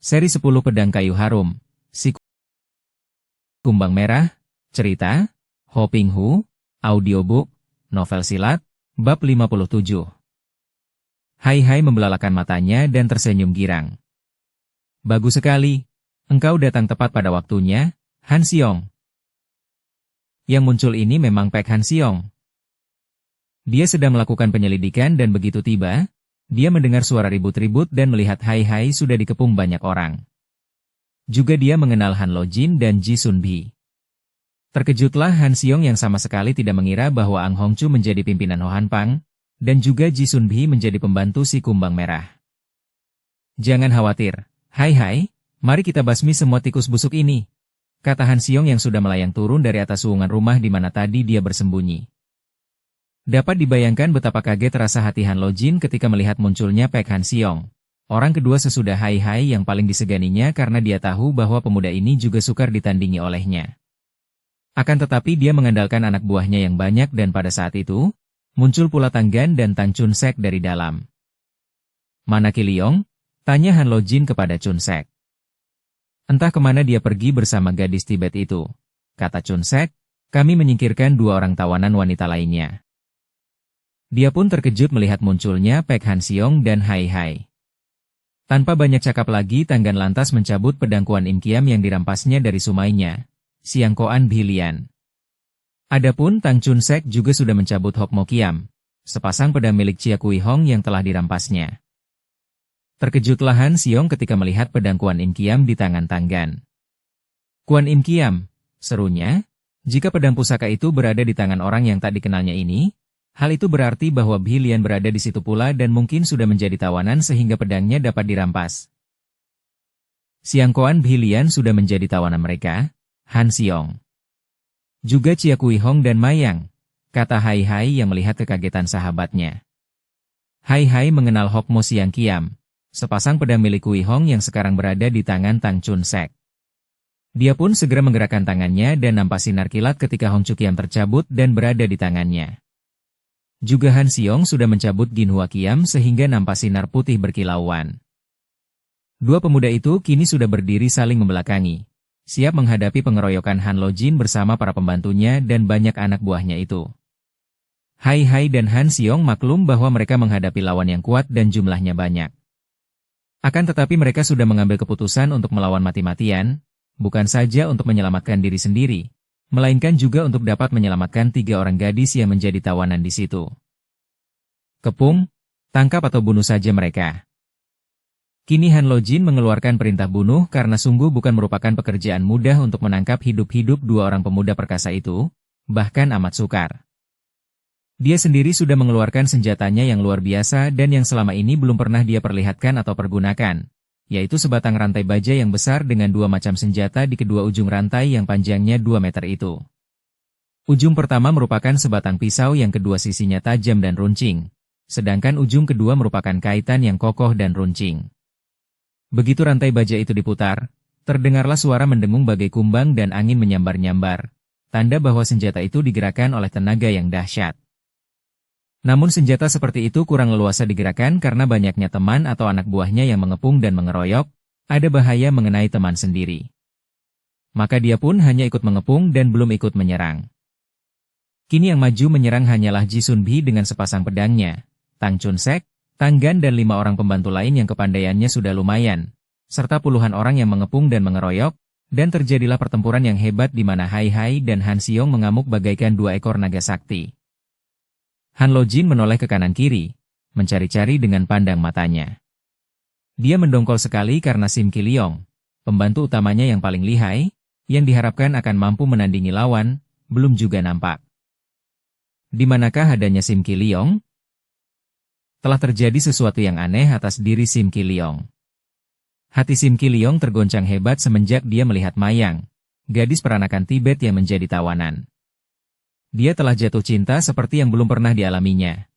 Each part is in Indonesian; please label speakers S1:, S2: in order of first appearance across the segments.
S1: Seri 10 Pedang Kayu Harum, Si Kumbang Merah, Cerita, Ho Ping Hu, Audiobook, Novel Silat, Bab 57. Hai membelalakan matanya dan tersenyum girang. Bagus sekali, engkau datang tepat pada waktunya, Han Xiong. Yang muncul ini memang Pek Han Xiong. Dia sedang melakukan penyelidikan dan begitu tiba, dia mendengar suara ribut-ribut dan melihat Hai sudah dikepung banyak orang. Juga dia mengenal Han Lojin dan Ji Sun Bi. Terkejutlah Han Xiong yang sama sekali tidak mengira bahwa Ang Hongchu menjadi pimpinan Ho Han Pang, dan juga Ji Sun Bi menjadi pembantu si Kumbang Merah. Jangan khawatir, Hai, mari kita basmi semua tikus busuk ini, kata Han Xiong yang sudah melayang turun dari atas uungan rumah di mana tadi dia bersembunyi. Dapat dibayangkan betapa kaget rasa hati Han Lojin ketika melihat munculnya Pek Han Xiong. Orang kedua sesudah Hai yang paling diseganinya karena dia tahu bahwa pemuda ini juga sukar ditandingi olehnya. Akan tetapi dia mengandalkan anak buahnya yang banyak dan pada saat itu, muncul pula Tang Gan dan Tang Chun Sek dari dalam. Mana Qi Liong? Tanya Han Lojin kepada Chun Sek. Entah kemana dia pergi bersama gadis Tibet itu, kata Chun Sek, kami menyingkirkan dua orang tawanan wanita lainnya. Dia pun terkejut melihat munculnya Pek Han Xiong dan Hai. Tanpa banyak cakap lagi Tang Gan lantas mencabut pedang Kuan Im Kiam yang dirampasnya dari sumainya, Siang Koan Bhilian. Adapun Tang Chun Sek juga sudah mencabut Hok Mo Kiam, sepasang pedang milik Chia Kui Hong yang telah dirampasnya. Terkejutlah Han Xiong ketika melihat pedang Kuan Im Kiam di tangan Tang Gan. Kuan Im Kiam, serunya, jika pedang pusaka itu berada di tangan orang yang tak dikenalnya ini, hal itu berarti bahwa Bhilian berada di situ pula dan mungkin sudah menjadi tawanan sehingga pedangnya dapat dirampas. Siang Koan Bhilian sudah menjadi tawanan mereka, Han Xiong. Juga Chia Kui Hong dan Mayang, kata Hai yang melihat kekagetan sahabatnya. Hai mengenal Hok Mo Siang Kiam, sepasang pedang milik Kui Hong yang sekarang berada di tangan Tang Chun Sek. Dia pun segera menggerakkan tangannya dan nampak sinar kilat ketika Hong Chu Kiam tercabut dan berada di tangannya. Juga Han Xiong sudah mencabut Gin Hua Kiam sehingga nampak sinar putih berkilauan. Dua pemuda itu kini sudah berdiri saling membelakangi, siap menghadapi pengeroyokan Han Lojin bersama para pembantunya dan banyak anak buahnya itu. Hai dan Han Xiong maklum bahwa mereka menghadapi lawan yang kuat dan jumlahnya banyak. Akan tetapi mereka sudah mengambil keputusan untuk melawan mati-matian, bukan saja untuk menyelamatkan diri sendiri, melainkan juga untuk dapat menyelamatkan 3 orang gadis yang menjadi tawanan di situ. Kepung, tangkap atau bunuh saja mereka. Kini Han Lojin mengeluarkan perintah bunuh karena sungguh bukan merupakan pekerjaan mudah untuk menangkap hidup-hidup 2 orang pemuda perkasa itu, bahkan amat sukar. Dia sendiri sudah mengeluarkan senjatanya yang luar biasa dan yang selama ini belum pernah dia perlihatkan atau pergunakan, yaitu sebatang rantai baja yang besar dengan 2 macam senjata di kedua ujung rantai yang panjangnya 2 meter itu. Ujung pertama merupakan sebatang pisau yang kedua sisinya tajam dan runcing, sedangkan ujung kedua merupakan kaitan yang kokoh dan runcing. Begitu rantai baja itu diputar, terdengarlah suara mendengung bagai kumbang dan angin menyambar-nyambar, tanda bahwa senjata itu digerakkan oleh tenaga yang dahsyat. Namun senjata seperti itu kurang leluasa digerakkan karena banyaknya teman atau anak buahnya yang mengepung dan mengeroyok, ada bahaya mengenai teman sendiri. Maka dia pun hanya ikut mengepung dan belum ikut menyerang. Kini yang maju menyerang hanyalah Ji Sun Bi dengan sepasang pedangnya, Tang Chun Sek, Tang Gan dan 5 orang pembantu lain yang kepandaiannya sudah lumayan, serta puluhan orang yang mengepung dan mengeroyok, dan terjadilah pertempuran yang hebat di mana Hai dan Han Xiong mengamuk bagaikan 2 ekor naga sakti. Han Lojin menoleh ke kanan-kiri, mencari-cari dengan pandang matanya. Dia mendongkol sekali karena Sim Qi Liong, pembantu utamanya yang paling lihai, yang diharapkan akan mampu menandingi lawan, belum juga nampak. Di manakah adanya Sim Qi Liong? Telah terjadi sesuatu yang aneh atas diri Sim Qi Liong. Hati Sim Qi Liong tergoncang hebat semenjak dia melihat Mayang, gadis peranakan Tibet yang menjadi tawanan. Dia telah jatuh cinta seperti yang belum pernah dialaminya.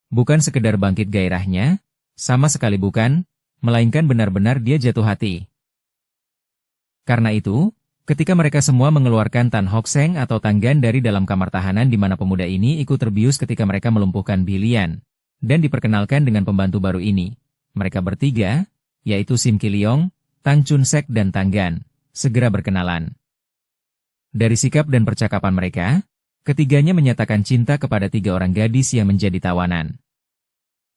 S1: Bukan sekedar bangkit gairahnya, sama sekali bukan, melainkan benar-benar dia jatuh hati. Karena itu, ketika mereka semua mengeluarkan Tan Hok Seng atau Tang Gan dari dalam kamar tahanan di mana pemuda ini ikut terbius ketika mereka melumpuhkan Bhilian, dan diperkenalkan dengan pembantu baru ini, mereka bertiga, yaitu Sim Ki-leong, Tang Chun-sek dan Tang Gan, segera berkenalan. Dari sikap dan percakapan mereka, ketiganya menyatakan cinta kepada 3 orang gadis yang menjadi tawanan.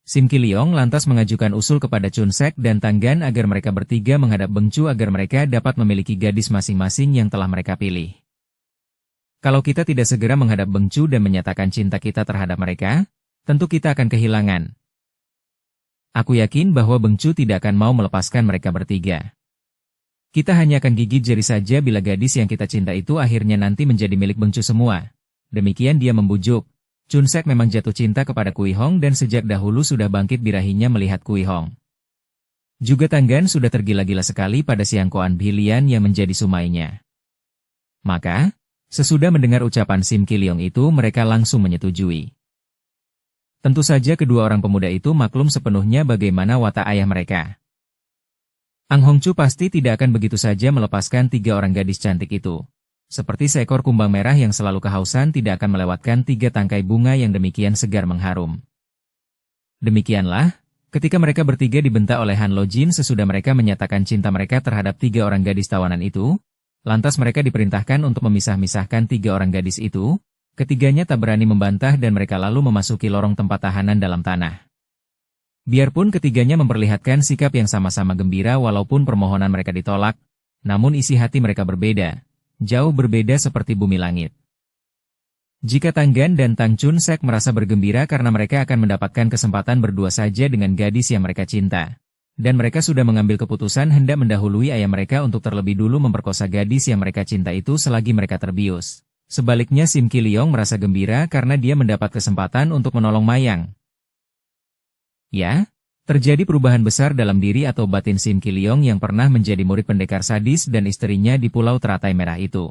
S1: Sim Ki-leong lantas mengajukan usul kepada Chun-sek dan Tang Gan agar mereka bertiga menghadap Beng Chu agar mereka dapat memiliki gadis masing-masing yang telah mereka pilih. Kalau kita tidak segera menghadap Beng Chu dan menyatakan cinta kita terhadap mereka, tentu kita akan kehilangan. Aku yakin bahwa Beng Chu tidak akan mau melepaskan mereka bertiga. Kita hanya akan gigit jari saja bila gadis yang kita cinta itu akhirnya nanti menjadi milik Beng Chu semua. Demikian dia membujuk. Chun-sek memang jatuh cinta kepada Kui Hong dan sejak dahulu sudah bangkit birahinya melihat Kui Hong. Juga Tang Gan sudah tergila-gila sekali pada Siang Koan Bilian yang menjadi sumainya. Maka, sesudah mendengar ucapan Sim Ki-leong itu mereka langsung menyetujui. Tentu saja kedua orang pemuda itu maklum sepenuhnya bagaimana watak ayah mereka. Ang Hongchu pasti tidak akan begitu saja melepaskan 3 orang gadis cantik itu. Seperti seekor kumbang merah yang selalu kehausan tidak akan melewatkan 3 tangkai bunga yang demikian segar mengharum. Demikianlah, ketika mereka bertiga dibentak oleh Han Lo Jin sesudah mereka menyatakan cinta mereka terhadap 3 orang gadis tawanan itu, lantas mereka diperintahkan untuk memisah-misahkan 3 orang gadis itu, ketiganya tak berani membantah dan mereka lalu memasuki lorong tempat tahanan dalam tanah. Biarpun ketiganya memperlihatkan sikap yang sama-sama gembira walaupun permohonan mereka ditolak, namun isi hati mereka berbeda. Jauh berbeda seperti bumi langit. Jika Tang Gan dan Tang Chun-sek merasa bergembira karena mereka akan mendapatkan kesempatan berdua saja dengan gadis yang mereka cinta, dan mereka sudah mengambil keputusan hendak mendahului ayah mereka untuk terlebih dulu memperkosa gadis yang mereka cinta itu selagi mereka terbius. Sebaliknya Sim Ki-leong merasa gembira karena dia mendapat kesempatan untuk menolong Mayang. Ya, terjadi perubahan besar dalam diri atau batin Sim Ki-leong yang pernah menjadi murid pendekar sadis dan istrinya di Pulau Teratai Merah itu.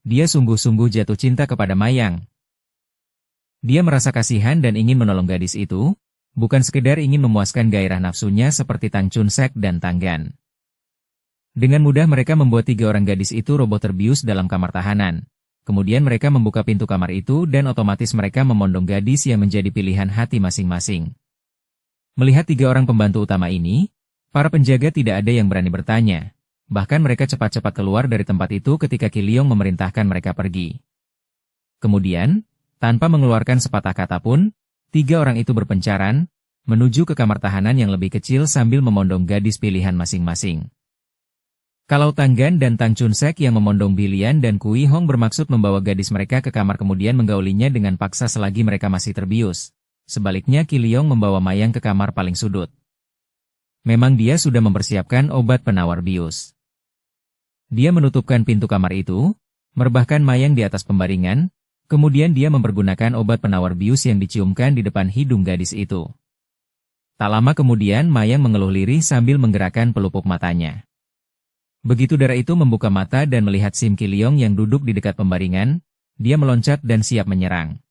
S1: Dia sungguh-sungguh jatuh cinta kepada Mayang. Dia merasa kasihan dan ingin menolong gadis itu, bukan sekedar ingin memuaskan gairah nafsunya seperti Tang Chun-sek dan Tang Gan. Dengan mudah mereka membuat 3 orang gadis itu roboh terbius dalam kamar tahanan. Kemudian mereka membuka pintu kamar itu dan otomatis mereka memondong gadis yang menjadi pilihan hati masing-masing. Melihat 3 orang pembantu utama ini, para penjaga tidak ada yang berani bertanya. Bahkan mereka cepat-cepat keluar dari tempat itu ketika Ki-leong memerintahkan mereka pergi. Kemudian, tanpa mengeluarkan sepatah kata pun, 3 orang itu berpencaran, menuju ke kamar tahanan yang lebih kecil sambil memondong gadis pilihan masing-masing. Kalau Tang Gan dan Tang Chun-sek yang memondong Bilian dan Kui Hong bermaksud membawa gadis mereka ke kamar kemudian menggaulinya dengan paksa selagi mereka masih terbius. Sebaliknya Ki-leong membawa Mayang ke kamar paling sudut. Memang dia sudah mempersiapkan obat penawar bius. Dia menutupkan pintu kamar itu, merebahkan Mayang di atas pembaringan, kemudian dia mempergunakan obat penawar bius yang diciumkan di depan hidung gadis itu. Tak lama kemudian Mayang mengeluh lirih sambil menggerakkan pelupuk matanya. Begitu darah itu membuka mata dan melihat Sim Ki-leong yang duduk di dekat pembaringan, dia meloncat dan siap menyerang.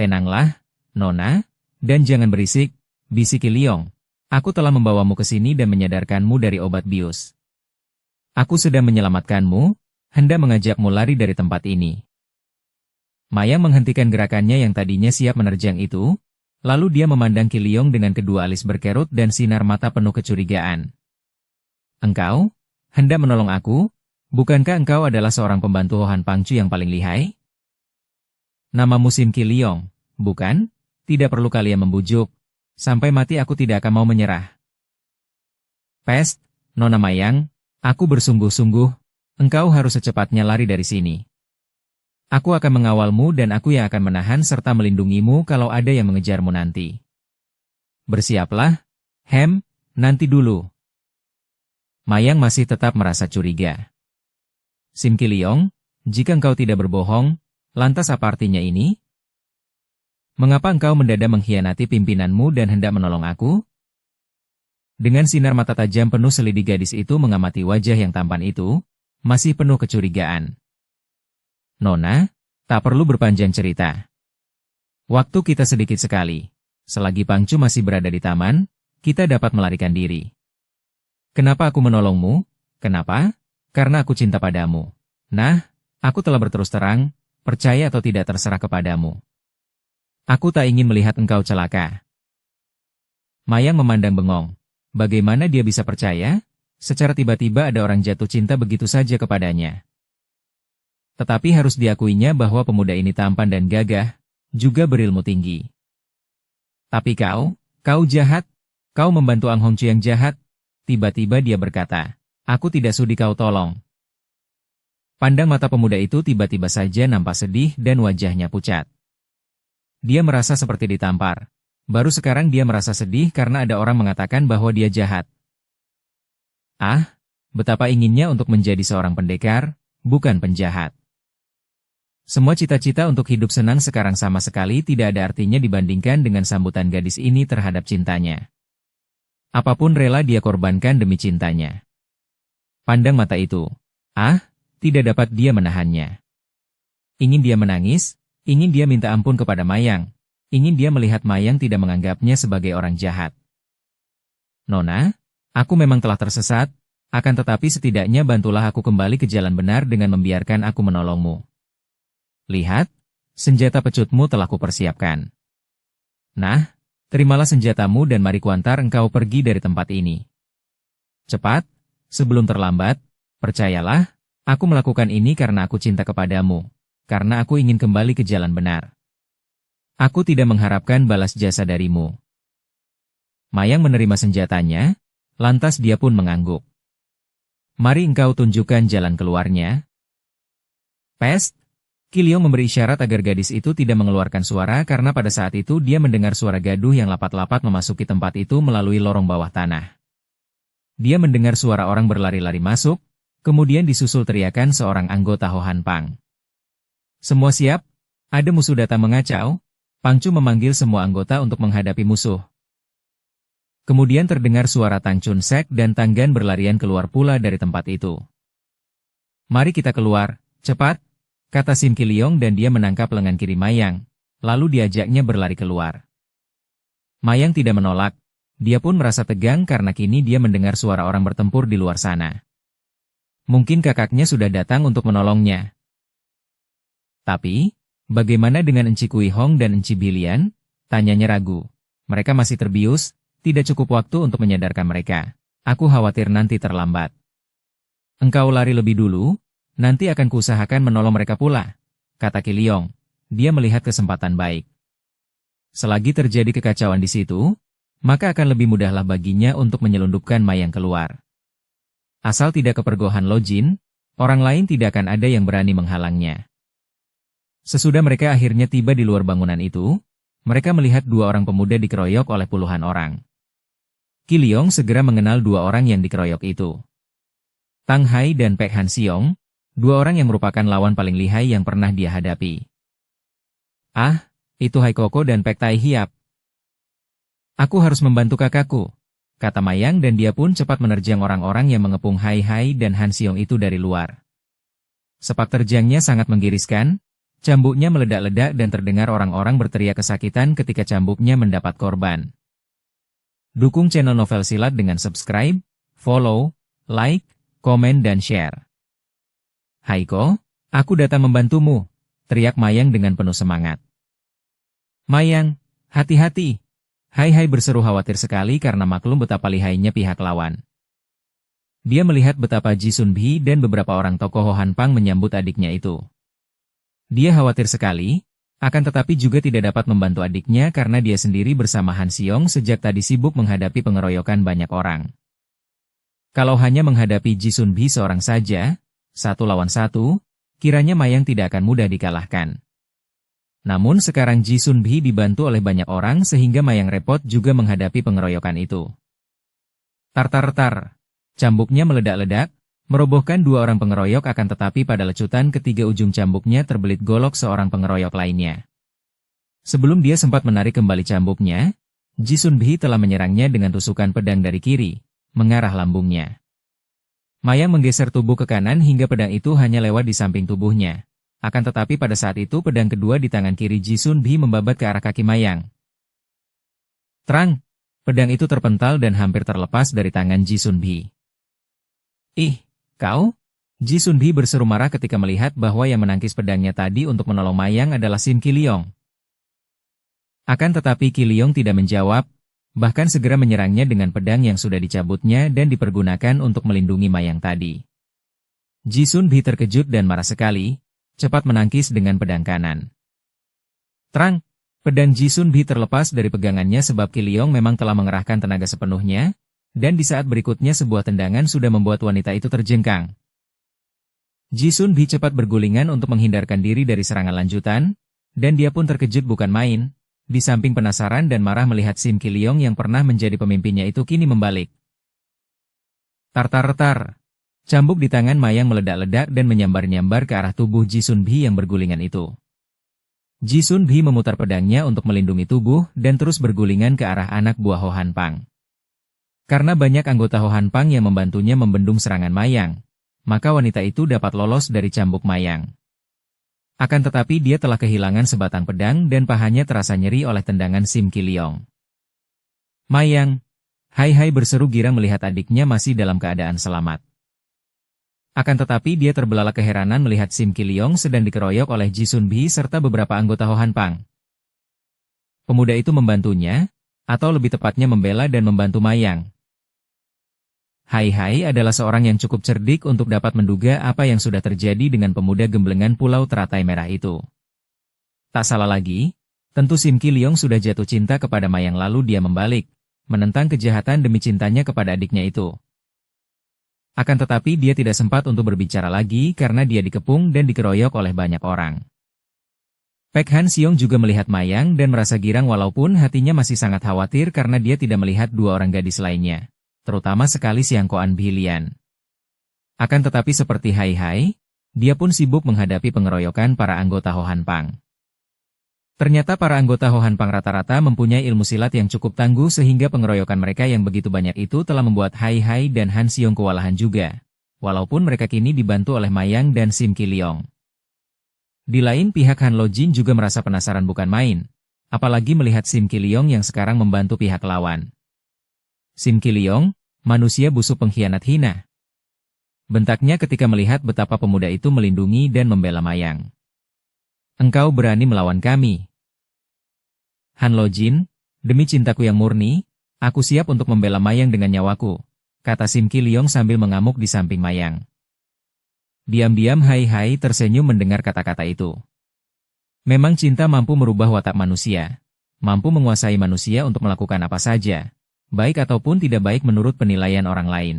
S1: Tenanglah, Nona, dan jangan berisik, bisik Ki-leong. Aku telah membawamu ke sini dan menyadarkanmu dari obat bius. Aku sedang menyelamatkanmu, hendak mengajakmu lari dari tempat ini. Mayang menghentikan gerakannya yang tadinya siap menerjang itu, lalu dia memandang Ki-leong dengan kedua alis berkerut dan sinar mata penuh kecurigaan. Engkau, hendak menolong aku? Bukankah engkau adalah seorang pembantu Han Pangcu yang paling lihai? Namamu Sim Ki-leong, bukan? Tidak perlu kalian membujuk. Sampai mati aku tidak akan mau menyerah. Pest, Nona Mayang, aku bersungguh-sungguh, engkau harus secepatnya lari dari sini. Aku akan mengawalmu dan aku yang akan menahan serta melindungimu kalau ada yang mengejarmu nanti. Bersiaplah, nanti dulu. Mayang masih tetap merasa curiga. Sim Ki-leong, jika engkau tidak berbohong, lantas apa artinya ini? Mengapa engkau mendadak mengkhianati pimpinanmu dan hendak menolong aku? Dengan sinar mata tajam penuh selidi gadis itu mengamati wajah yang tampan itu, masih penuh kecurigaan. Nona, tak perlu berpanjang cerita. Waktu kita sedikit sekali. Selagi Pangcu masih berada di taman, kita dapat melarikan diri. Kenapa aku menolongmu? Kenapa? Karena aku cinta padamu. Nah, aku telah berterus terang, percaya atau tidak terserah kepadamu. Aku tak ingin melihat engkau celaka. Mayang memandang bengong. Bagaimana dia bisa percaya? Secara tiba-tiba ada orang jatuh cinta begitu saja kepadanya. Tetapi harus diakuinya bahwa pemuda ini tampan dan gagah, juga berilmu tinggi. Tapi kau jahat, kau membantu Ang Hongcu yang jahat. Tiba-tiba dia berkata, aku tidak sudi kau tolong. Pandang mata pemuda itu tiba-tiba saja nampak sedih dan wajahnya pucat. Dia merasa seperti ditampar. Baru sekarang dia merasa sedih karena ada orang mengatakan bahwa dia jahat. Ah, betapa inginnya untuk menjadi seorang pendekar, bukan penjahat. Semua cita-cita untuk hidup senang sekarang sama sekali tidak ada artinya dibandingkan dengan sambutan gadis ini terhadap cintanya. Apapun rela dia korbankan demi cintanya. Pandang mata itu. Ah, tidak dapat dia menahannya. Ingin dia menangis, ingin dia minta ampun kepada Mayang, ingin dia melihat Mayang tidak menganggapnya sebagai orang jahat. Nona, aku memang telah tersesat, akan tetapi setidaknya bantulah aku kembali ke jalan benar dengan membiarkan aku menolongmu. Lihat, senjata pecutmu telah kupersiapkan. Nah, terimalah senjatamu dan mari kuantar engkau pergi dari tempat ini. Cepat, sebelum terlambat, percayalah, aku melakukan ini karena aku cinta kepadamu, karena aku ingin kembali ke jalan benar. Aku tidak mengharapkan balas jasa darimu. Mayang menerima senjatanya, lantas dia pun mengangguk. Mari engkau tunjukkan jalan keluarnya. Pest! Qiliong memberi isyarat agar gadis itu tidak mengeluarkan suara karena pada saat itu dia mendengar suara gaduh yang lapat-lapat memasuki tempat itu melalui lorong bawah tanah. Dia mendengar suara orang berlari-lari masuk, kemudian disusul teriakan seorang anggota Ho Han Pang. Semua siap? Ada musuh datang mengacau? Pangcu memanggil semua anggota untuk menghadapi musuh. Kemudian terdengar suara Tang Chun Sek dan Tang Gan berlarian keluar pula dari tempat itu. Mari kita keluar, cepat! Kata Sim Qiliong dan dia menangkap lengan kiri Mayang, lalu diajaknya berlari keluar. Mayang tidak menolak, dia pun merasa tegang karena kini dia mendengar suara orang bertempur di luar sana. Mungkin kakaknya sudah datang untuk menolongnya. Tapi, bagaimana dengan Enci Kui Hong dan Enci Bilian? Tanyanya ragu. Mereka masih terbius, tidak cukup waktu untuk menyadarkan mereka. Aku khawatir nanti terlambat. Engkau lari lebih dulu? Nanti akan kuusahakan menolong mereka pula, kata Qiliong. Dia melihat kesempatan baik. Selagi terjadi kekacauan di situ, maka akan lebih mudahlah baginya untuk menyelundupkan Mayang keluar. Asal tidak ke pergohan Lo Jin, orang lain tidak akan ada yang berani menghalangnya. Sesudah mereka akhirnya tiba di luar bangunan itu, mereka melihat dua orang pemuda dikeroyok oleh puluhan orang. Qiliong segera mengenal dua orang yang dikeroyok itu. Tang Hai dan Pek Han Siong, dua orang yang merupakan lawan paling lihai yang pernah dia hadapi. Ah, itu Hai Koko dan Pek Tai Hiap. Aku harus membantu kakakku, kata Mayang dan dia pun cepat menerjang orang-orang yang mengepung Hai Hai dan Han Siong itu dari luar. Sepak terjangnya sangat menggiriskan, cambuknya meledak-ledak dan terdengar orang-orang berteriak kesakitan ketika cambuknya mendapat korban. Dukung channel Novel Silat dengan subscribe, follow, like, komen dan share. Haiko, aku datang membantumu, teriak Mayang dengan penuh semangat. Mayang, hati-hati. Hai Hai berseru khawatir sekali karena maklum betapa lihainya pihak lawan. Dia melihat betapa Ji Sun Bi dan beberapa orang tokoh Ho Han Pang menyambut adiknya itu. Dia khawatir sekali, akan tetapi juga tidak dapat membantu adiknya karena dia sendiri bersama Han Siong sejak tadi sibuk menghadapi pengeroyokan banyak orang. Kalau hanya menghadapi Ji Sun Bi seorang saja, 1 lawan 1, kiranya Mayang tidak akan mudah dikalahkan. Namun sekarang Ji Sun Bi dibantu oleh banyak orang sehingga Mayang repot juga menghadapi pengeroyokan itu. Tar-tar-tar, cambuknya meledak-ledak, merobohkan dua orang pengeroyok akan tetapi pada lecutan ketiga ujung cambuknya terbelit golok seorang pengeroyok lainnya. Sebelum dia sempat menarik kembali cambuknya, Ji Sun Bi telah menyerangnya dengan tusukan pedang dari kiri, mengarah lambungnya. Mayang menggeser tubuh ke kanan hingga pedang itu hanya lewat di samping tubuhnya. Akan tetapi pada saat itu pedang kedua di tangan kiri Ji Sun Bi membabat ke arah kaki Mayang. Terang! Pedang itu terpental dan hampir terlepas dari tangan Ji Sun Bi. Ih, kau? Ji Sun Bi berseru marah ketika melihat bahwa yang menangkis pedangnya tadi untuk menolong Mayang adalah Sim Qiliong. Akan tetapi Qiliong tidak menjawab, bahkan segera menyerangnya dengan pedang yang sudah dicabutnya dan dipergunakan untuk melindungi Mayang tadi. Ji Sun Bi terkejut dan marah sekali, cepat menangkis dengan pedang kanan. Terang! Pedang Ji Sun Bi terlepas dari pegangannya sebab Qi Liong memang telah mengerahkan tenaga sepenuhnya, dan di saat berikutnya sebuah tendangan sudah membuat wanita itu terjengkang. Ji Sun Bi cepat bergulingan untuk menghindarkan diri dari serangan lanjutan, dan dia pun terkejut bukan main, di samping penasaran dan marah melihat Sim Qi Liong yang pernah menjadi pemimpinnya itu kini membalik. Tar-tar-tar. Cambuk di tangan Mayang meledak-ledak dan menyambar-nyambar ke arah tubuh Ji Sun Bi yang bergulingan itu. Ji Sun Bi memutar pedangnya untuk melindungi tubuh dan terus bergulingan ke arah anak buah Ho Han Pang. Karena banyak anggota Ho Han Pang yang membantunya membendung serangan Mayang, maka wanita itu dapat lolos dari cambuk Mayang. Akan tetapi dia telah kehilangan sebatang pedang dan pahanya terasa nyeri oleh tendangan Sim Qi Liong. Mayang! Hai berseru girang melihat adiknya masih dalam keadaan selamat. Akan tetapi dia terbelalak keheranan melihat Sim Qi Liong sedang dikeroyok oleh Ji Sun Bi serta beberapa anggota Ho Han Pang. Pemuda itu membantunya, atau lebih tepatnya membela dan membantu Mayang. Hai adalah seorang yang cukup cerdik untuk dapat menduga apa yang sudah terjadi dengan pemuda gemblengan Pulau Teratai Merah itu. Tak salah lagi, tentu Sim Qi Liong sudah jatuh cinta kepada Mayang lalu dia membalik, menentang kejahatan demi cintanya kepada adiknya itu. Akan tetapi dia tidak sempat untuk berbicara lagi karena dia dikepung dan dikeroyok oleh banyak orang. Pek Han Siong juga melihat Mayang dan merasa girang walaupun hatinya masih sangat khawatir karena dia tidak melihat dua orang gadis lainnya, terutama sekali Siang Koan Bhilian. Akan tetapi seperti Hai, dia pun sibuk menghadapi pengeroyokan para anggota Ho Han Pang. Ternyata para anggota Ho Han Pang rata-rata mempunyai ilmu silat yang cukup tangguh sehingga pengeroyokan mereka yang begitu banyak itu telah membuat Hai dan Han Siong kewalahan juga, walaupun mereka kini dibantu oleh Mayang dan Sim Qi Liong. Di lain pihak Han Lo Jin juga merasa penasaran bukan main, apalagi melihat Sim Qi Liong yang sekarang membantu pihak lawan. Sim Qi Liong, manusia busuk pengkhianat hina. Bentaknya ketika melihat betapa pemuda itu melindungi dan membela Mayang. Engkau berani melawan kami. Han Lo Jin, demi cintaku yang murni, aku siap untuk membela Mayang dengan nyawaku, kata Sim Qi Liong sambil mengamuk di samping Mayang. Diam-diam Hai tersenyum mendengar kata-kata itu. Memang cinta mampu merubah watak manusia, mampu menguasai manusia untuk melakukan apa saja, baik ataupun tidak baik menurut penilaian orang lain.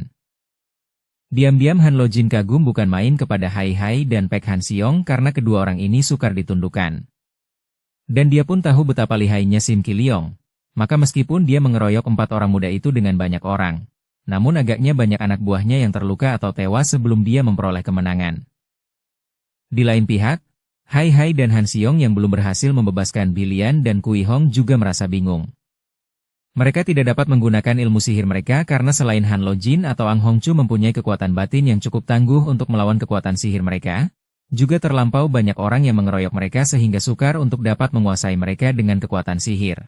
S1: Diam-diam Han Lo Jin kagum bukan main kepada Hai dan Pek Han Siong karena kedua orang ini sukar ditundukkan. Dan dia pun tahu betapa lihainya Sim Qi Liong, maka meskipun dia mengeroyok 4 orang muda itu dengan banyak orang, namun agaknya banyak anak buahnya yang terluka atau tewas sebelum dia memperoleh kemenangan. Di lain pihak, Hai dan Han Siong yang belum berhasil membebaskan Bhilian dan Kui Hong juga merasa bingung. Mereka tidak dapat menggunakan ilmu sihir mereka karena selain Han Lo Jin atau Ang Hong Chu mempunyai kekuatan batin yang cukup tangguh untuk melawan kekuatan sihir mereka, juga terlampau banyak orang yang mengeroyok mereka sehingga sukar untuk dapat menguasai mereka dengan kekuatan sihir.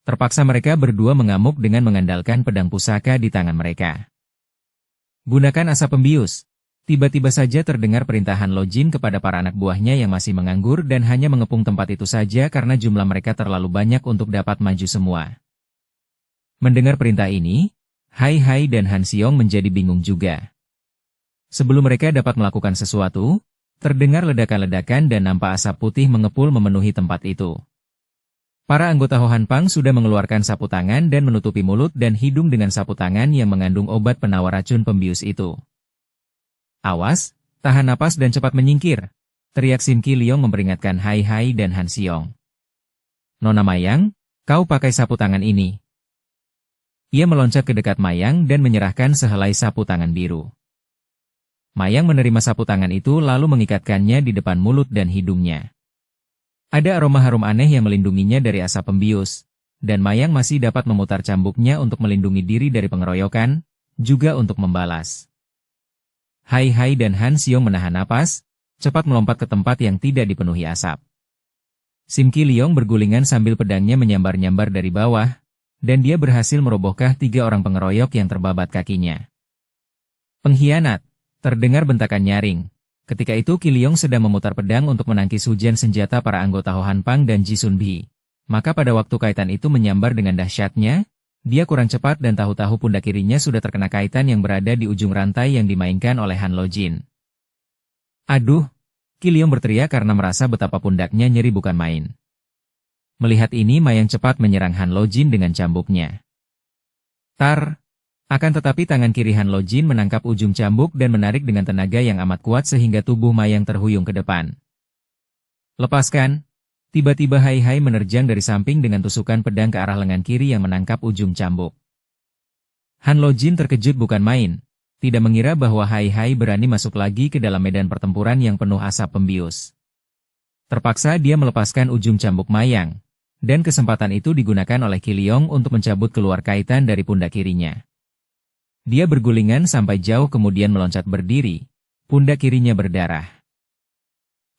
S1: Terpaksa mereka berdua mengamuk dengan mengandalkan pedang pusaka di tangan mereka. Gunakan asap pembius. Tiba-tiba saja terdengar perintah Han Lo Jin kepada para anak buahnya yang masih menganggur dan hanya mengepung tempat itu saja karena jumlah mereka terlalu banyak untuk dapat maju semua. Mendengar perintah ini, Hai dan Han Siong menjadi bingung juga. Sebelum mereka dapat melakukan sesuatu, terdengar ledakan-ledakan dan nampak asap putih mengepul memenuhi tempat itu. Para anggota Ho Han Pang sudah mengeluarkan sapu tangan dan menutupi mulut dan hidung dengan sapu tangan yang mengandung obat penawar racun pembius itu. Awas, tahan napas dan cepat menyingkir, teriak Sim Qi Liong memperingatkan Hai dan Han Siong. Nona Mayang, kau pakai sapu tangan ini. Ia meloncat ke dekat Mayang dan menyerahkan sehelai sapu tangan biru. Mayang menerima sapu tangan itu lalu mengikatkannya di depan mulut dan hidungnya. Ada aroma harum aneh yang melindunginya dari asap pembius, dan Mayang masih dapat memutar cambuknya untuk melindungi diri dari pengeroyokan, juga untuk membalas. Hai dan Han Siong menahan napas, cepat melompat ke tempat yang tidak dipenuhi asap. Sim Qi Liong bergulingan sambil pedangnya menyambar-nyambar dari bawah, dan dia berhasil merobohkan 3 orang pengeroyok yang terbabat kakinya. Pengkhianat, terdengar bentakan nyaring. Ketika itu Qi Liong sedang memutar pedang untuk menangkis hujan senjata para anggota Ho Han Pang dan Ji Sun Bi. Maka pada waktu kaitan itu menyambar dengan dahsyatnya, dia kurang cepat dan tahu-tahu pundak kirinya sudah terkena kaitan yang berada di ujung rantai yang dimainkan oleh Han Lojin. Aduh! Qiliong berteriak karena merasa betapa pundaknya nyeri bukan main. Melihat ini Mayang cepat menyerang Han Lojin dengan cambuknya. Tar! Akan tetapi tangan kiri Han Lojin menangkap ujung cambuk dan menarik dengan tenaga yang amat kuat sehingga tubuh Mayang terhuyung ke depan. Lepaskan! Tiba-tiba Hai Hai menerjang dari samping dengan tusukan pedang ke arah lengan kiri yang menangkap ujung cambuk. Han Lojin terkejut bukan main, tidak mengira bahwa Hai Hai berani masuk lagi ke dalam medan pertempuran yang penuh asap pembius. Terpaksa dia melepaskan ujung cambuk Mayang, dan kesempatan itu digunakan oleh Qiliong untuk mencabut keluar kaitan dari pundak kirinya. Dia bergulingan sampai jauh kemudian meloncat berdiri, pundak kirinya berdarah.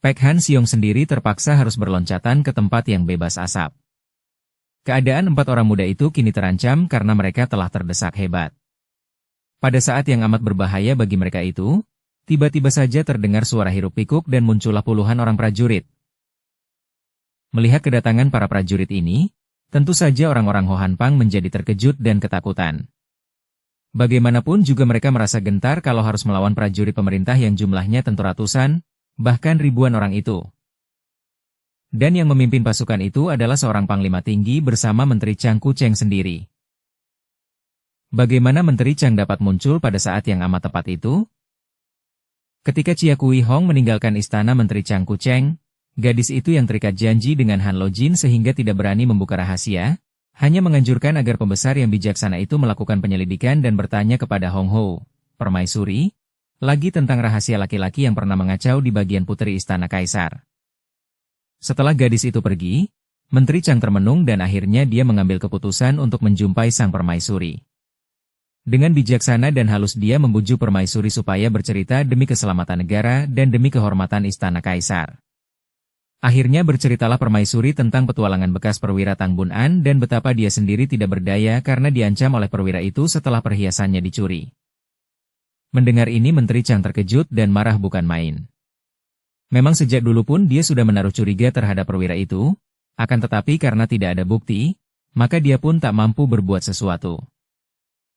S1: Pek Han Xiong sendiri terpaksa harus berloncatan ke tempat yang bebas asap. Keadaan 4 orang muda itu kini terancam karena mereka telah terdesak hebat. Pada saat yang amat berbahaya bagi mereka itu, tiba-tiba saja terdengar suara hiruk-pikuk dan muncullah puluhan orang prajurit. Melihat kedatangan para prajurit ini, tentu saja orang-orang Ho Han Pang menjadi terkejut dan ketakutan. Bagaimanapun juga mereka merasa gentar kalau harus melawan prajurit pemerintah yang jumlahnya tentu ratusan, bahkan ribuan orang itu. Dan yang memimpin pasukan itu adalah seorang panglima tinggi bersama Menteri Chang Kucheng sendiri. Bagaimana Menteri Chang dapat muncul pada saat yang amat tepat itu? Ketika Chia Kui Hong meninggalkan istana Menteri Chang Kucheng, gadis itu yang terikat janji dengan Han Lojin sehingga tidak berani membuka rahasia, hanya menganjurkan agar pembesar yang bijaksana itu melakukan penyelidikan dan bertanya kepada Hong Ho, permaisuri, lagi tentang rahasia laki-laki yang pernah mengacau di bagian putri istana kaisar. Setelah gadis itu pergi, Menteri Chang termenung dan akhirnya dia mengambil keputusan untuk menjumpai sang permaisuri. Dengan bijaksana dan halus dia membujuk permaisuri supaya bercerita demi keselamatan negara dan demi kehormatan istana kaisar. Akhirnya berceritalah permaisuri tentang petualangan bekas perwira Tang Bun An dan betapa dia sendiri tidak berdaya karena diancam oleh perwira itu setelah perhiasannya dicuri. Mendengar ini Menteri Chang terkejut dan marah bukan main. Memang sejak dulu pun dia sudah menaruh curiga terhadap perwira itu, akan tetapi karena tidak ada bukti, maka dia pun tak mampu berbuat sesuatu.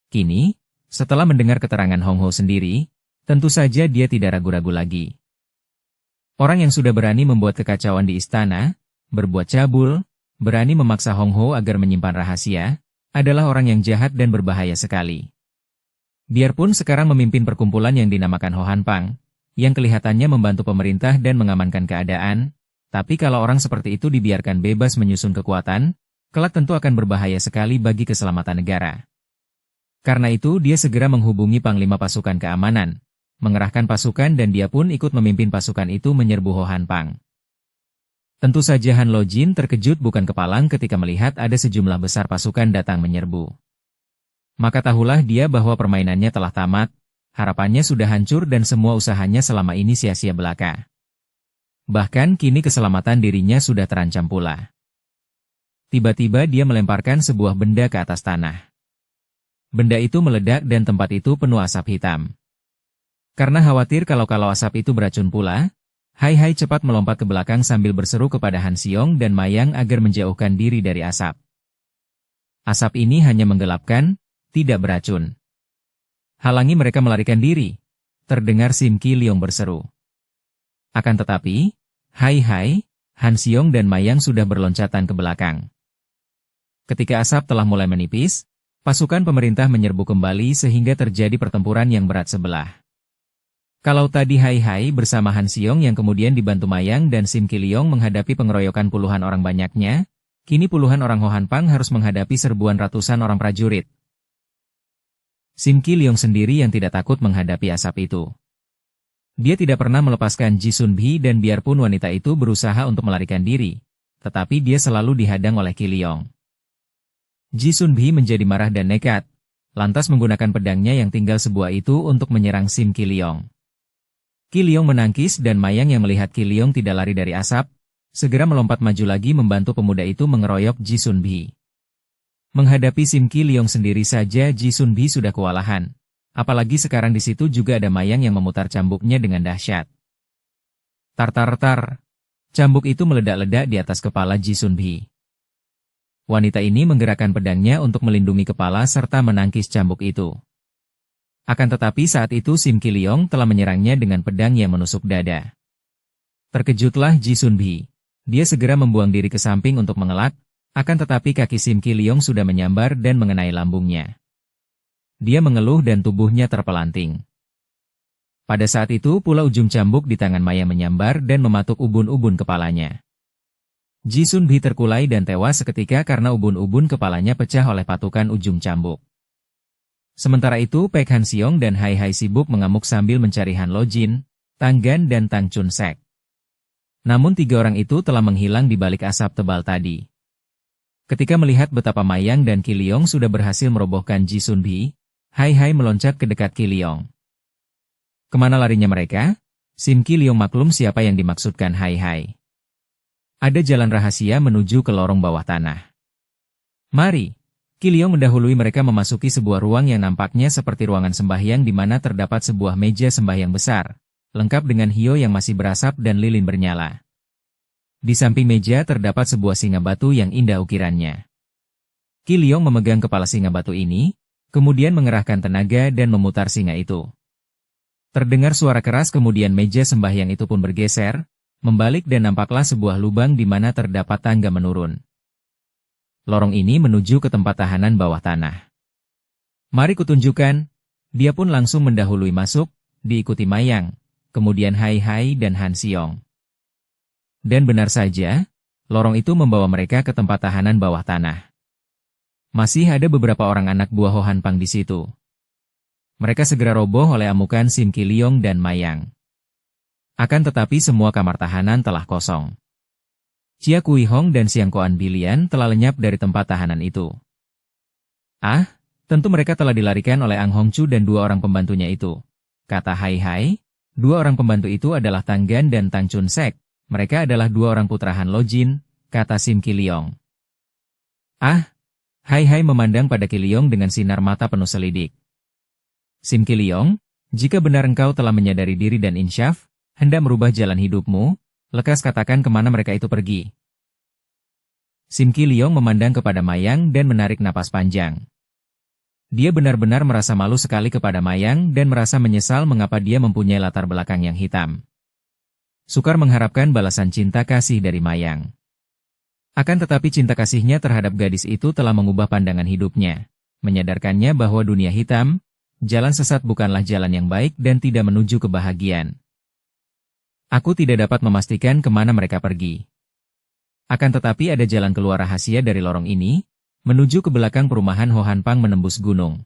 S1: Kini, setelah mendengar keterangan Hong Ho sendiri, tentu saja dia tidak ragu-ragu lagi. Orang yang sudah berani membuat kekacauan di istana, berbuat cabul, berani memaksa Hong Ho agar menyimpan rahasia, adalah orang yang jahat dan berbahaya sekali. Biarpun sekarang memimpin perkumpulan yang dinamakan Ho Han Pang, yang kelihatannya membantu pemerintah dan mengamankan keadaan, tapi kalau orang seperti itu dibiarkan bebas menyusun kekuatan, kelak tentu akan berbahaya sekali bagi keselamatan negara. Karena itu dia segera menghubungi Panglima Pasukan Keamanan, mengerahkan pasukan dan dia pun ikut memimpin pasukan itu menyerbu Ho Han Pang. Tentu saja Han Lojin terkejut bukan kepalang ketika melihat ada sejumlah besar pasukan datang menyerbu. Maka tahulah dia bahwa permainannya telah tamat, harapannya sudah hancur dan semua usahanya selama ini sia-sia belaka. Bahkan kini keselamatan dirinya sudah terancam pula. Tiba-tiba dia melemparkan sebuah benda ke atas tanah. Benda itu meledak dan tempat itu penuh asap hitam. Karena khawatir kalau asap itu beracun pula, Hai Hai cepat melompat ke belakang sambil berseru kepada Han Xiong dan Mayang agar menjauhkan diri dari asap. Asap ini hanya menggelapkan, tidak beracun. Halangi mereka melarikan diri, terdengar Sim Qiliong berseru. Akan tetapi, Hai Hai, Han Xiong dan Mayang sudah berloncatan ke belakang. Ketika asap telah mulai menipis, pasukan pemerintah menyerbu kembali sehingga terjadi pertempuran yang berat sebelah. Kalau tadi Hai Hai bersama Han Xiong yang kemudian dibantu Mayang dan Sim Qiliong menghadapi pengeroyokan puluhan orang banyaknya, kini puluhan orang Ho Han Pang harus menghadapi serbuan ratusan orang prajurit. Sim Qiliong sendiri yang tidak takut menghadapi asap itu. Dia tidak pernah melepaskan Ji Sun Bhi dan biarpun wanita itu berusaha untuk melarikan diri, tetapi dia selalu dihadang oleh Qiliong. Ji Sun Bhi menjadi marah dan nekat, lantas menggunakan pedangnya yang tinggal sebuah itu untuk menyerang Sim Qiliong. Qiliong menangkis dan Mayang yang melihat Qiliong tidak lari dari asap, segera melompat maju lagi membantu pemuda itu mengeroyok Ji Sun Bhi. Menghadapi Sim Qiliong sendiri saja Ji Sun Bhi sudah kewalahan, apalagi sekarang di situ juga ada Mayang yang memutar cambuknya dengan dahsyat. Tar-tar-tar, cambuk itu meledak-ledak di atas kepala Ji Sun Bhi. wanita ini menggerakkan pedangnya untuk melindungi kepala serta menangkis cambuk itu. Akan tetapi saat itu Sim Kiliong telah menyerangnya dengan pedang yang menusuk dada. Terkejutlah Ji Sunbi. Dia segera membuang diri ke samping untuk mengelak, akan tetapi kaki Sim Kiliong sudah menyambar dan mengenai lambungnya. Dia mengeluh dan tubuhnya terpelanting. Pada saat itu pula ujung cambuk di tangan Mayang menyambar dan mematuk ubun-ubun kepalanya. Ji Sunbi terkulai dan tewas seketika karena ubun-ubun kepalanya pecah oleh patukan ujung cambuk. Sementara itu Pek Han Siong dan Hai Hai sibuk mengamuk sambil mencari Han Lo Jin, Tang Gan dan Tang Chun Sek. Namun tiga orang itu telah menghilang di balik asap tebal tadi. Ketika melihat betapa Mayang dan Kiliong sudah berhasil merobohkan Ji Sunbi, Hai Hai meloncat ke dekat Kiliong. Kemana larinya mereka? Sim Kiliong maklum siapa yang dimaksudkan Hai Hai. Ada jalan rahasia menuju ke lorong bawah tanah. Mari. Kiliong mendahului mereka memasuki sebuah ruang yang nampaknya seperti ruangan sembahyang di mana terdapat sebuah meja sembahyang besar, lengkap dengan hio yang masih berasap dan lilin bernyala. Di samping meja terdapat sebuah singa batu yang indah ukirannya. Kiliong memegang kepala singa batu ini, kemudian mengerahkan tenaga dan memutar singa itu. Terdengar suara keras kemudian meja sembahyang itu pun bergeser, membalik dan nampaklah sebuah lubang di mana terdapat tangga menurun. Lorong ini menuju ke tempat tahanan bawah tanah. Mari kutunjukkan. Dia pun langsung mendahului masuk, diikuti Mayang, kemudian Hai Hai dan Han Siong. Dan benar saja, lorong itu membawa mereka ke tempat tahanan bawah tanah. Masih ada beberapa orang anak buah Ho Han Pang di situ. Mereka segera roboh oleh amukan Sim Kiliong dan Mayang. Akan tetapi semua kamar tahanan telah kosong. Chia Kui Hong dan Siang Koan Bilian telah lenyap dari tempat tahanan itu. Ah, tentu mereka telah dilarikan oleh Ang Hong Chu dan dua orang pembantunya itu. Kata Hai Hai, dua orang pembantu itu adalah Tang Gan dan Tang Chun Sek. Mereka adalah dua orang putra Han Lo Jin, kata Sim Kiliong. Ah, Hai Hai memandang pada Kiliong dengan sinar mata penuh selidik. Sim Kiliong, jika benar engkau telah menyadari diri dan insyaf, hendak merubah jalan hidupmu, lekas katakan kemana mereka itu pergi. Sim Kiliong memandang kepada Mayang dan menarik napas panjang. Dia benar-benar merasa malu sekali kepada Mayang dan merasa menyesal mengapa dia mempunyai latar belakang yang hitam. Sukar mengharapkan balasan cinta kasih dari Mayang. Akan tetapi cinta kasihnya terhadap gadis itu telah mengubah pandangan hidupnya, menyadarkannya bahwa dunia hitam, jalan sesat bukanlah jalan yang baik dan tidak menuju kebahagiaan. Aku tidak dapat memastikan kemana mereka pergi. Akan tetapi ada jalan keluar rahasia dari lorong ini, menuju ke belakang perumahan Ho Han Pang menembus gunung.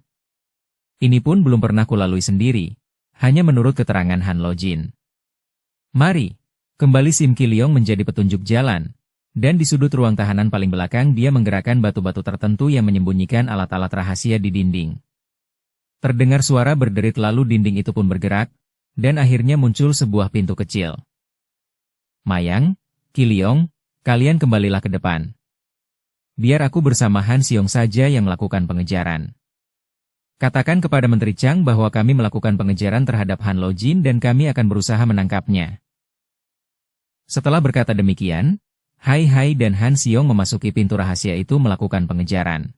S1: Ini pun belum pernah kulalui sendiri, hanya menurut keterangan Han Lo Jin. Mari, kembali Sim Kiliong menjadi petunjuk jalan, dan di sudut ruang tahanan paling belakang dia menggerakkan batu-batu tertentu yang menyembunyikan alat-alat rahasia di dinding. Terdengar suara berderit lalu dinding itu pun bergerak, dan akhirnya muncul sebuah pintu kecil. Mayang, Kiliong, kalian kembalilah ke depan. Biar aku bersama Han Siong saja yang melakukan pengejaran. Katakan kepada Menteri Chang bahwa kami melakukan pengejaran terhadap Han Lo Jin dan kami akan berusaha menangkapnya. Setelah berkata demikian, Hai Hai dan Han Siong memasuki pintu rahasia itu melakukan pengejaran.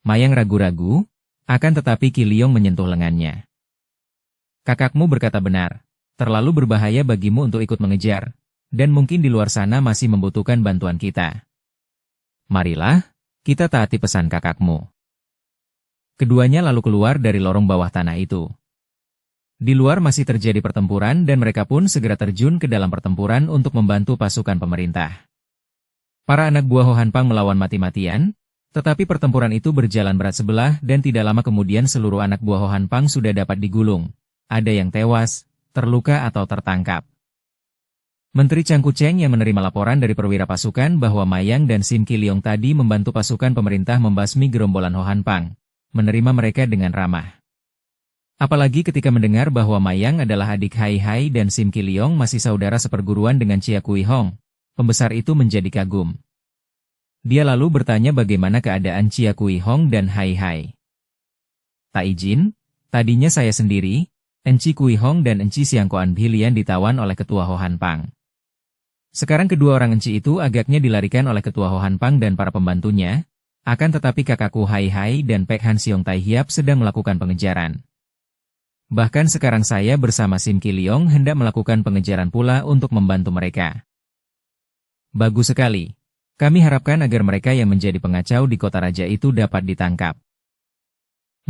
S1: Mayang ragu-ragu, akan tetapi Kiliong menyentuh lengannya. Kakakmu berkata benar, terlalu berbahaya bagimu untuk ikut mengejar, dan mungkin di luar sana masih membutuhkan bantuan kita. Marilah, kita taati pesan kakakmu. Keduanya lalu keluar dari lorong bawah tanah itu. Di luar masih terjadi pertempuran dan mereka pun segera terjun ke dalam pertempuran untuk membantu pasukan pemerintah. Para anak buah Ho Han Pang melawan mati-matian, tetapi pertempuran itu berjalan berat sebelah dan tidak lama kemudian seluruh anak buah Ho Han Pang sudah dapat digulung. Ada yang tewas, terluka atau tertangkap. Menteri Chang Kucheng yang menerima laporan dari perwira pasukan bahwa Mayang dan Sim Kiliong tadi membantu pasukan pemerintah membasmi gerombolan Ho Han Pang, menerima mereka dengan ramah. Apalagi ketika mendengar bahwa Mayang adalah adik Hai Hai dan Sim Kiliong masih saudara seperguruan dengan Chia Kui Hong, pembesar itu menjadi kagum. Dia lalu bertanya bagaimana keadaan Chia Kui Hong dan Hai Hai. Tak izin, tadinya saya sendiri, Enci Kui Hong dan Enci Siang Koan Bilian ditawan oleh ketua Ho Han Pang. Sekarang kedua orang enci itu agaknya dilarikan oleh ketua Ho Han Pang dan para pembantunya, akan tetapi kakakku Hai Hai dan Pek Han Siong Tai Hiap sedang melakukan pengejaran. Bahkan sekarang saya bersama Sim Ki Leong hendak melakukan pengejaran pula untuk membantu mereka. Bagus sekali. Kami harapkan agar mereka yang menjadi pengacau di kota raja itu dapat ditangkap.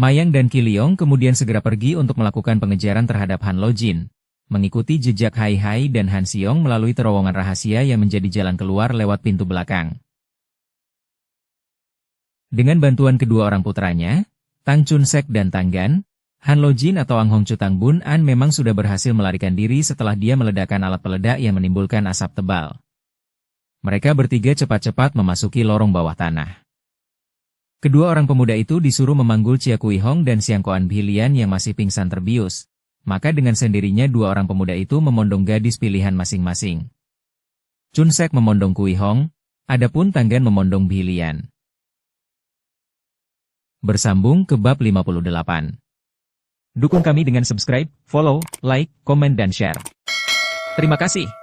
S1: Mayang dan Ki Leong kemudian segera pergi untuk melakukan pengejaran terhadap Han Lo Jin, mengikuti jejak Hai Hai dan Han Siong melalui terowongan rahasia yang menjadi jalan keluar lewat pintu belakang. Dengan bantuan kedua orang putranya, Tang Chun Sek dan Tang Gan, Han Lo Jin atau Ang Hong Chu Tang Bun An memang sudah berhasil melarikan diri setelah dia meledakkan alat peledak yang menimbulkan asap tebal. Mereka bertiga cepat-cepat memasuki lorong bawah tanah. Kedua orang pemuda itu disuruh memanggul Chia Kui Hong dan Siang Koan Bhilian yang masih pingsan terbius, maka dengan sendirinya dua orang pemuda itu memondong gadis pilihan masing-masing. Chun Sek memondong Kui Hong, adapun Tang Gan memondong Bhilian. Bersambung ke bab 58. Dukung kami dengan subscribe, follow, like, komen dan share. Terima kasih.